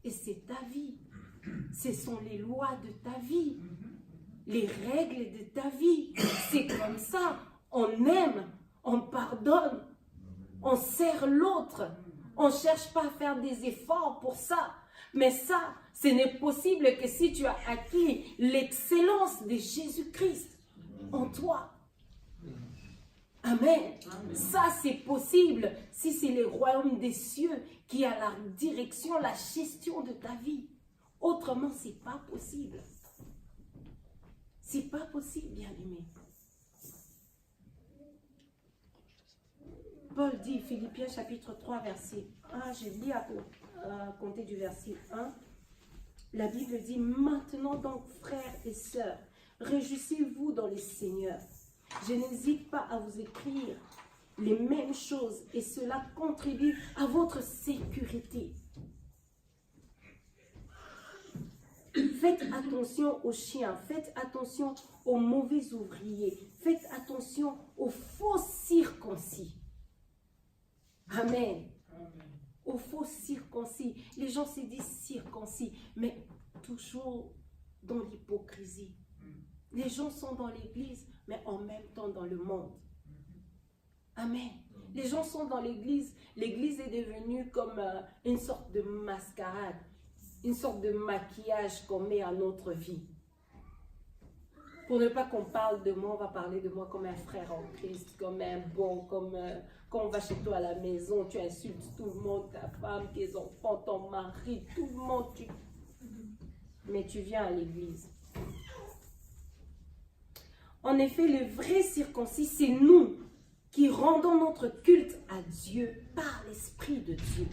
Et c'est ta vie. Ce sont les lois de ta vie. Les règles de ta vie. C'est comme ça. On aime, on pardonne, on sert l'autre. On ne cherche pas à faire des efforts pour ça. Mais ça, ce n'est possible que si tu as acquis l'excellence de Jésus-Christ en toi. Amen. Ça, c'est possible si c'est le royaume des cieux qui a la direction, la gestion de ta vie. Autrement, ce n'est pas possible. C'est pas possible, bien-aimé. Paul dit, Philippiens chapitre 3, verset 1, je lis à compter du verset 1. La Bible dit, maintenant donc, frères et sœurs, réjouissez-vous dans le Seigneur. Je n'hésite pas à vous écrire les mêmes choses et cela contribue à votre sécurité. Faites attention aux chiens, faites attention aux mauvais ouvriers, faites attention aux faux circoncis. Amen. Aux faux circoncis. Les gens se disent circoncis, mais toujours dans l'hypocrisie. Les gens sont dans l'église, mais en même temps dans le monde. Amen. Les gens sont dans l'église. L'église est devenue comme une sorte de mascarade, une sorte de maquillage qu'on met à notre vie. Pour ne pas qu'on parle de moi, on va parler de moi comme un frère en Christ, comme un bon, comme quand on va chez toi à la maison, tu insultes tout le monde, ta femme, tes enfants, ton mari, tout le monde. Mais tu viens à l'église. En effet, le vrai circoncis, c'est nous qui rendons notre culte à Dieu par l'Esprit de Dieu.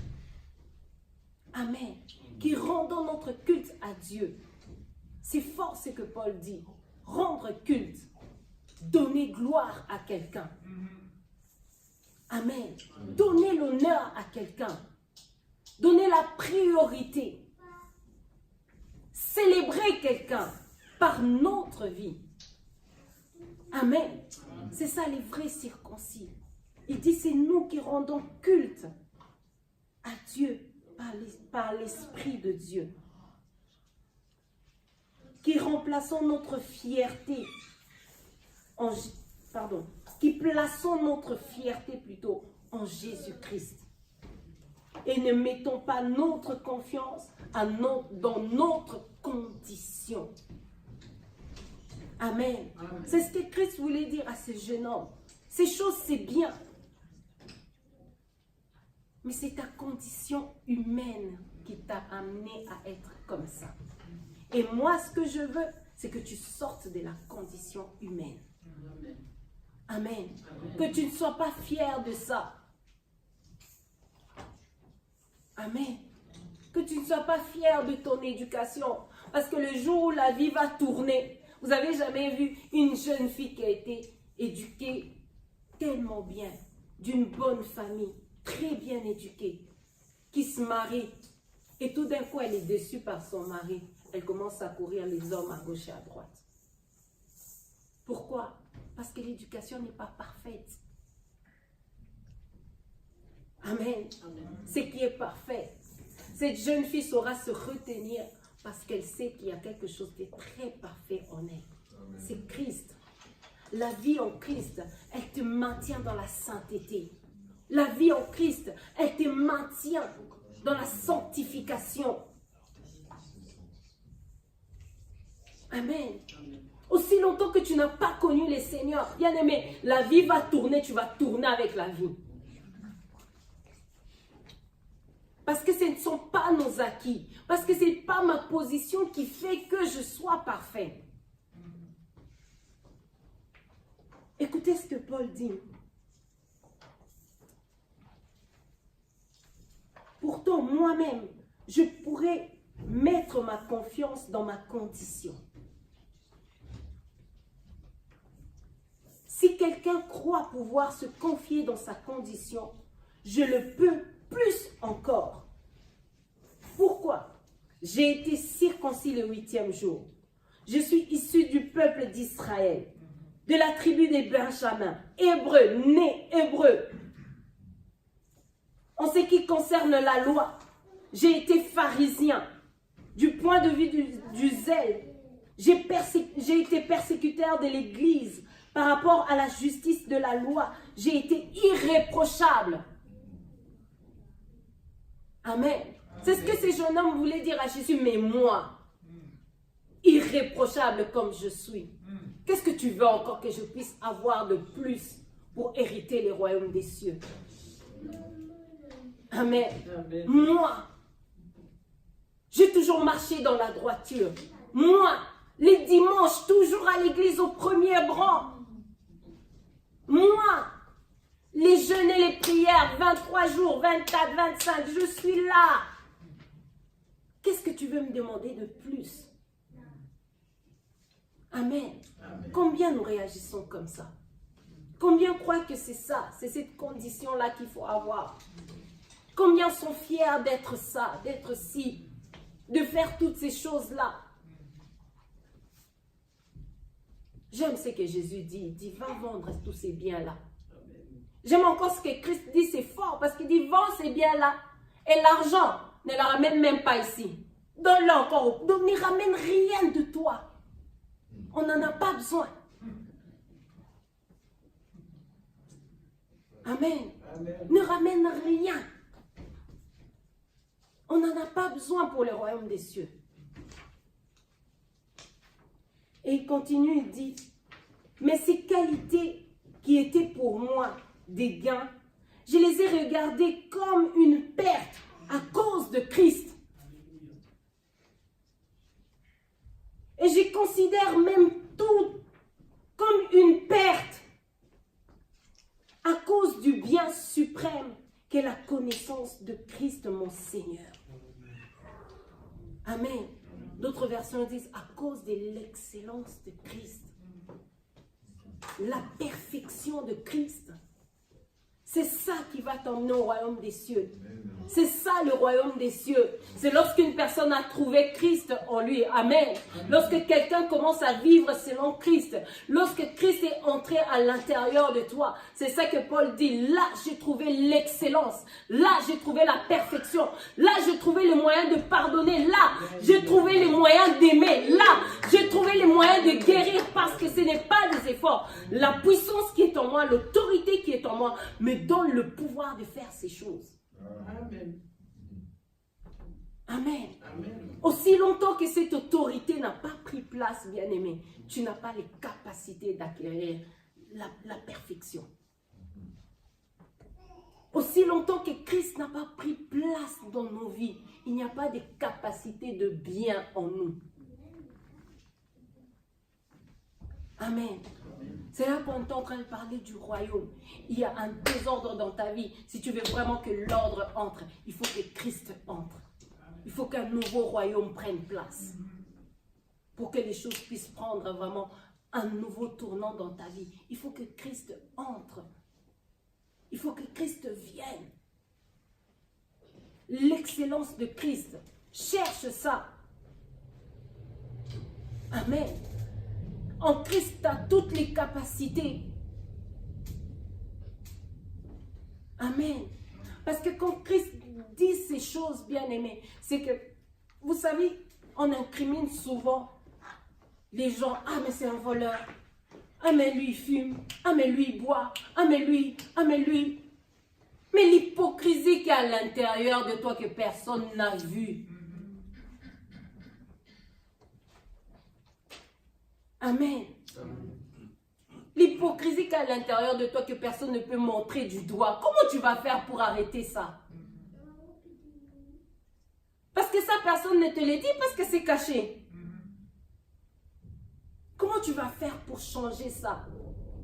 Amen. Qui rendons notre culte à Dieu. C'est fort ce que Paul dit. Rendre culte. Donner gloire à quelqu'un. Amen. Donner l'honneur à quelqu'un. Donner la priorité. Célébrer quelqu'un par notre vie. Amen. C'est ça les vrais circoncis. Il dit c'est nous qui rendons culte à Dieu par l'Esprit de Dieu. Qui remplaçons notre fierté qui plaçons notre fierté plutôt en Jésus-Christ. Et ne mettons pas notre confiance dans notre condition. Amen. C'est ce que Christ voulait dire à ce jeune homme. Ces choses, c'est bien. Mais c'est ta condition humaine qui t'a amené à être comme ça. Et moi, ce que je veux, c'est que tu sortes de la condition humaine. Amen. Que tu ne sois pas fier de ça. Amen. Que tu ne sois pas fier de ton éducation. Parce que le jour où la vie va tourner, vous n'avez jamais vu une jeune fille qui a été éduquée tellement bien, d'une bonne famille, très bien éduquée, qui se marie. Et tout d'un coup, elle est déçue par son mari. Elle commence à courir les hommes à gauche et à droite. Pourquoi? Parce que l'éducation n'est pas parfaite. Amen. Ce qui est parfait. Cette jeune fille saura se retenir parce qu'elle sait qu'il y a quelque chose de très parfait en elle. C'est Christ. La vie en Christ, elle te maintient dans la sainteté. La vie en Christ, elle te maintient dans la sanctification. Amen. Aussi longtemps que tu n'as pas connu le Seigneur, bien aimé, la vie va tourner, tu vas tourner avec la vie. Parce que ce ne sont pas nos acquis. Parce que ce n'est pas ma position qui fait que je sois parfait. Écoutez ce que Paul dit. Pourtant, moi-même, je pourrais mettre ma confiance dans ma condition. Si quelqu'un croit pouvoir se confier dans sa condition, je le peux plus encore. Pourquoi? J'ai été circoncis le 8e jour. Je suis issu du peuple d'Israël, de la tribu des Benjamins, hébreu, né hébreu. En ce qui concerne la loi, j'ai été pharisien. Du point de vue du zèle, j'ai été persécuteur de l'Église. Par rapport à la justice de la loi, j'ai été irréprochable. Amen. C'est ce que ces jeunes hommes voulaient dire à Jésus. Mais moi, irréprochable comme je suis, qu'est-ce que tu veux encore que je puisse avoir de plus pour hériter le royaume des cieux? Amen. Amen. Moi, j'ai toujours marché dans la droiture. Moi, les dimanches, toujours à l'église au premier rang. Moi, les jeûnes et les prières, 23 jours, 24, 25, je suis là. Qu'est-ce que tu veux me demander de plus? Amen. Amen. Combien nous réagissons comme ça? Combien croient que c'est ça, c'est cette condition-là qu'il faut avoir? Combien sont fiers d'être ça, d'être ci, de faire toutes ces choses-là? J'aime ce que Jésus dit. Il dit, va vendre tous ces biens-là. J'aime encore ce que Christ dit, c'est fort, parce qu'il dit, vends ces biens-là. Et l'argent, ne la ramène même pas ici. Donne-le encore. Donc, ne ramène rien de toi. On n'en a pas besoin. Amen. Amen. Ne ramène rien. On n'en a pas besoin pour le royaume des cieux. Et il continue, il dit, mais ces qualités qui étaient pour moi des gains, je les ai regardées comme une perte à cause de Christ. Et je considère même tout comme une perte à cause du bien suprême qu'est la connaissance de Christ mon Seigneur. Amen. D'autres versions disent à cause de l'excellence de Christ. La perfection de Christ. C'est ça qui va t'emmener au royaume des cieux. C'est ça le royaume des cieux. C'est lorsqu'une personne a trouvé Christ en lui. Amen. Lorsque quelqu'un commence à vivre selon Christ. Lorsque Christ est entré à l'intérieur de toi. C'est ça que Paul dit. Là, j'ai trouvé l'excellence. Là, j'ai trouvé la perfection. Là, j'ai trouvé le moyen de pardonner. Là, j'ai trouvé le moyen d'aimer. Là, j'ai trouvé le moyen de guérir parce que ce n'est pas des efforts. La puissance qui est en moi, l'autorité qui est en moi, me donne le pouvoir de faire ces choses. Amen. Amen. Amen. Aussi longtemps que cette autorité n'a pas pris place, bien-aimé, tu n'as pas les capacités d'acquérir la perfection. Aussi longtemps que Christ n'a pas pris place dans nos vies, il n'y a pas de capacité de bien en nous. Amen. C'est là qu'on est en train de parler du royaume. Il y a un désordre dans ta vie. Si tu veux vraiment que l'ordre entre, il faut que Christ entre. Il faut qu'un nouveau royaume prenne place. Pour que les choses puissent prendre vraiment un nouveau tournant dans ta vie. Il faut que Christ entre. Il faut que Christ vienne. L'excellence de Christ. Cherche ça. Amen. En Christ, tu as toutes les capacités. Amen. Parce que quand Christ dit ces choses, bien aimées, c'est que, vous savez, on incrimine souvent les gens. Ah, mais c'est un voleur. Ah, mais lui, il fume. Ah, mais lui, il boit. Ah, mais lui. Ah, mais lui. Mais l'hypocrisie qu'il y a à l'intérieur de toi que personne n'a vu. Amen. L'hypocrisie qu'il y a à l'intérieur de toi que personne ne peut montrer du doigt. Comment tu vas faire pour arrêter ça? Parce que ça, personne ne te le dit parce que c'est caché. Comment tu vas faire pour changer ça?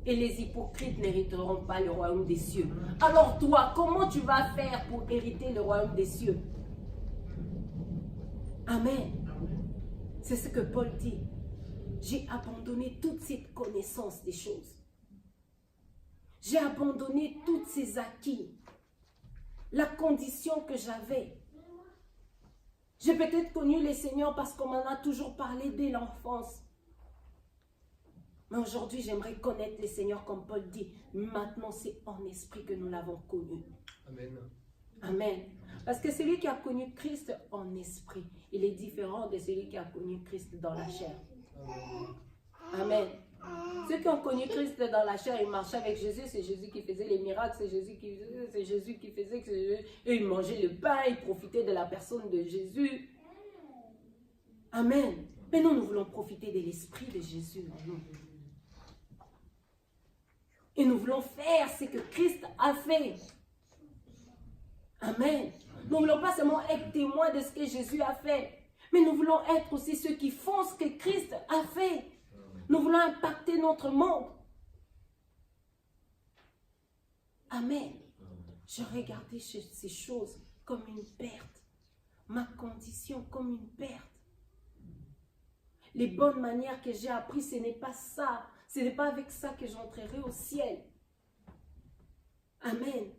Et les hypocrites n'hériteront pas le royaume des cieux. Alors toi, comment tu vas faire pour hériter le royaume des cieux? Amen. C'est ce que Paul dit. J'ai abandonné toute cette connaissance des choses. J'ai abandonné tous ces acquis. La condition que j'avais. J'ai peut-être connu les Seigneurs parce qu'on m'en a toujours parlé dès l'enfance. Mais aujourd'hui, j'aimerais connaître les Seigneurs comme Paul dit. Maintenant, c'est en esprit que nous l'avons connu. Amen. Amen. Parce que celui qui a connu Christ en esprit, il est différent de celui qui a connu Christ dans la chair. Amen. Ceux qui ont connu Christ dans la chair, ils marchaient avec Jésus, c'est Jésus qui faisait les miracles, c'est Jésus qui faisait, et ils mangeaient le pain, ils profitaient de la personne de Jésus. Amen. Mais nous voulons profiter de l'esprit de Jésus en nous. Et nous voulons faire ce que Christ a fait. Amen. Nous ne voulons pas seulement être témoins de ce que Jésus a fait, mais nous voulons être aussi ceux qui font ce que Christ a fait. Nous voulons impacter notre monde. Amen. Je regardais ces choses comme une perte. Ma condition comme une perte. Les bonnes manières que j'ai apprises, ce n'est pas ça. Ce n'est pas avec ça que j'entrerai au ciel. Amen.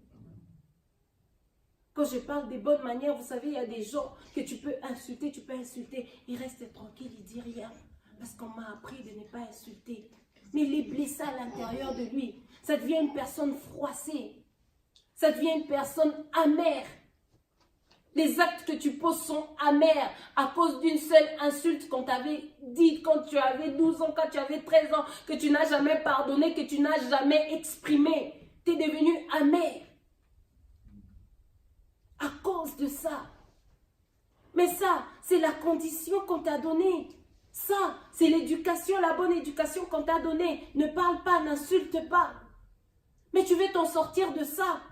Quand je parle des bonnes manières, vous savez, il y a des gens que tu peux insulter, ils restent tranquilles, ils ne disent rien. Parce qu'on m'a appris de ne pas insulter. Mais il est blessé à l'intérieur de lui. Ça devient une personne froissée. Ça devient une personne amère. Les actes que tu poses sont amers à cause d'une seule insulte qu'on t'avait dite quand tu avais 12 ans, quand tu avais 13 ans, que tu n'as jamais pardonné, que tu n'as jamais exprimé. Tu es devenu amer. À cause de ça. Mais ça, c'est la condition qu'on t'a donnée. Ça, c'est l'éducation, la bonne éducation qu'on t'a donnée. Ne parle pas, n'insulte pas. Mais tu veux t'en sortir de ça.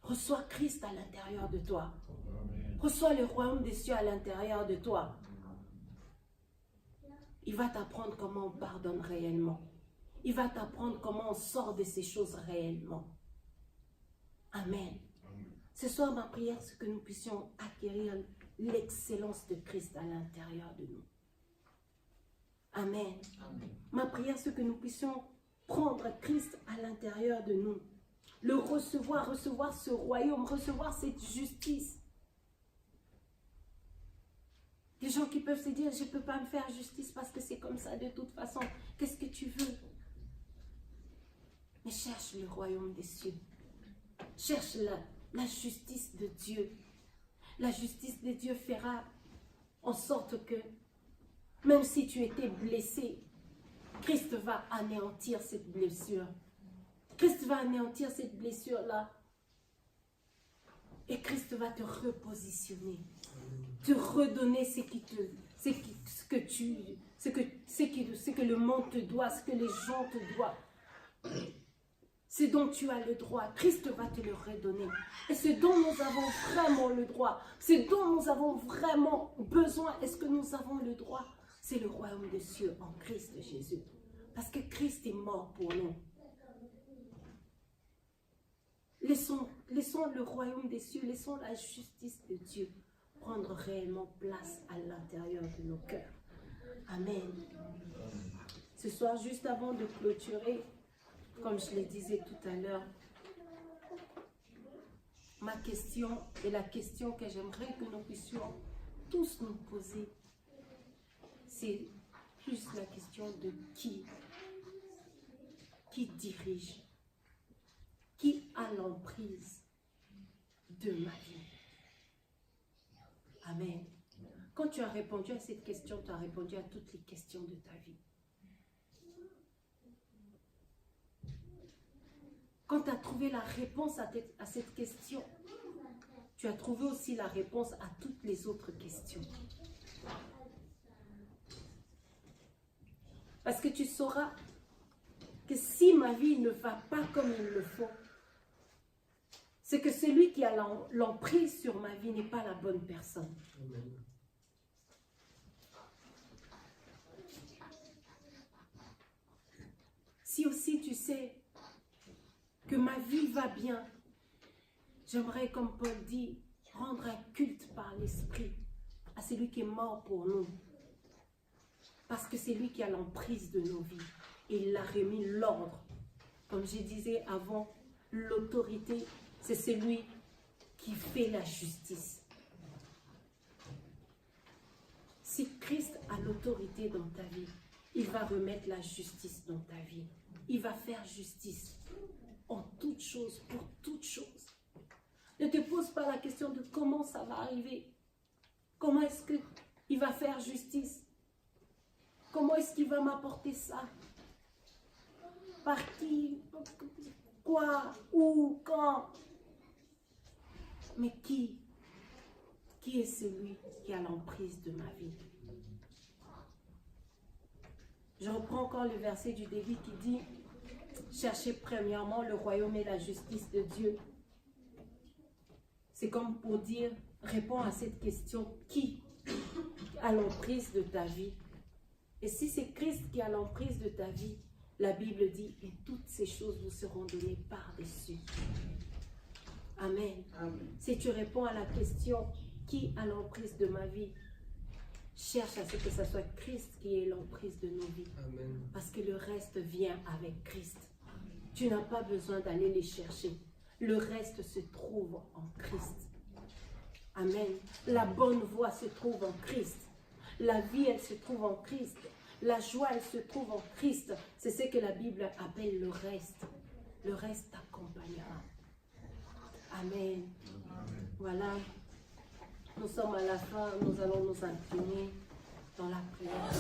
Reçois Christ à l'intérieur de toi. Reçois le royaume des cieux à l'intérieur de toi. Il va t'apprendre comment on pardonne réellement. Il va t'apprendre comment on sort de ces choses réellement. Amen. Ce soir, ma prière, c'est que nous puissions acquérir l'excellence de Christ à l'intérieur de nous. Amen. Amen. Ma prière, c'est que nous puissions prendre Christ à l'intérieur de nous. Le recevoir ce royaume, recevoir cette justice. Des gens qui peuvent se dire, je ne peux pas me faire justice parce que c'est comme ça de toute façon. Qu'est-ce que tu veux? Mais cherche le royaume des cieux. Cherche la justice de Dieu. La justice de Dieu fera en sorte que, même si tu étais blessé, Christ va anéantir cette blessure. Christ va anéantir cette blessure-là. Et Christ va te repositionner. Te redonner ce que le monde te doit, ce que les gens te doivent. Ce dont tu as le droit, Christ va te le redonner. Et ce dont nous avons vraiment le droit, ce dont nous avons vraiment besoin, est-ce que nous avons le droit? C'est le royaume des cieux en Christ Jésus. Parce que Christ est mort pour nous. Laissons le royaume des cieux, laissons la justice de Dieu prendre réellement place à l'intérieur de nos cœurs. Amen. Ce soir, juste avant de clôturer, comme je le disais tout à l'heure, ma question et la question que j'aimerais que nous puissions tous nous poser, c'est plus la question de qui dirige, qui a l'emprise de ma vie. Amen. Quand tu as répondu à cette question, tu as répondu à toutes les questions de ta vie. Quand tu as trouvé la réponse à cette question, tu as trouvé aussi la réponse à toutes les autres questions. Parce que tu sauras que si ma vie ne va pas comme il le faut, c'est que celui qui a l'emprise sur ma vie n'est pas la bonne personne. Amen. Si aussi tu sais que ma vie va bien, j'aimerais, comme Paul dit, rendre un culte par l'esprit à c'est lui qui est mort pour nous. Parce que c'est lui qui a l'emprise de nos vies. Et il a remis l'ordre. Comme je disais avant, l'autorité, c'est celui qui fait la justice. Si Christ a l'autorité dans ta vie, il va remettre la justice dans ta vie. Il va faire justice en toutes choses, pour toutes choses. Ne te pose pas la question de comment ça va arriver. Comment est-ce qu'il va faire justice? Comment est-ce qu'il va m'apporter ça? Par qui? Quoi? Où? Quand? Mais qui? Qui est celui qui a l'emprise de ma vie? Je reprends encore le verset du début qui dit « Cherchez premièrement le royaume et la justice de Dieu ». C'est comme pour dire, réponds à cette question, qui a l'emprise de ta vie? Et si c'est Christ qui a l'emprise de ta vie, la Bible dit, et toutes ces choses vous seront données par-dessus. Amen. Amen. Si tu réponds à la question, qui a l'emprise de ma vie? Cherche à ce que ce soit Christ qui ait l'emprise de nos vies. Amen. Parce que le reste vient avec Christ. Tu n'as pas besoin d'aller les chercher. Le reste se trouve en Christ. Amen. La bonne voie se trouve en Christ. La vie, elle se trouve en Christ. La joie, elle se trouve en Christ. C'est ce que la Bible appelle le reste. Le reste t'accompagnera. Amen. Amen. Voilà. Nous sommes à la fin. Nous allons nous incliner dans la prière.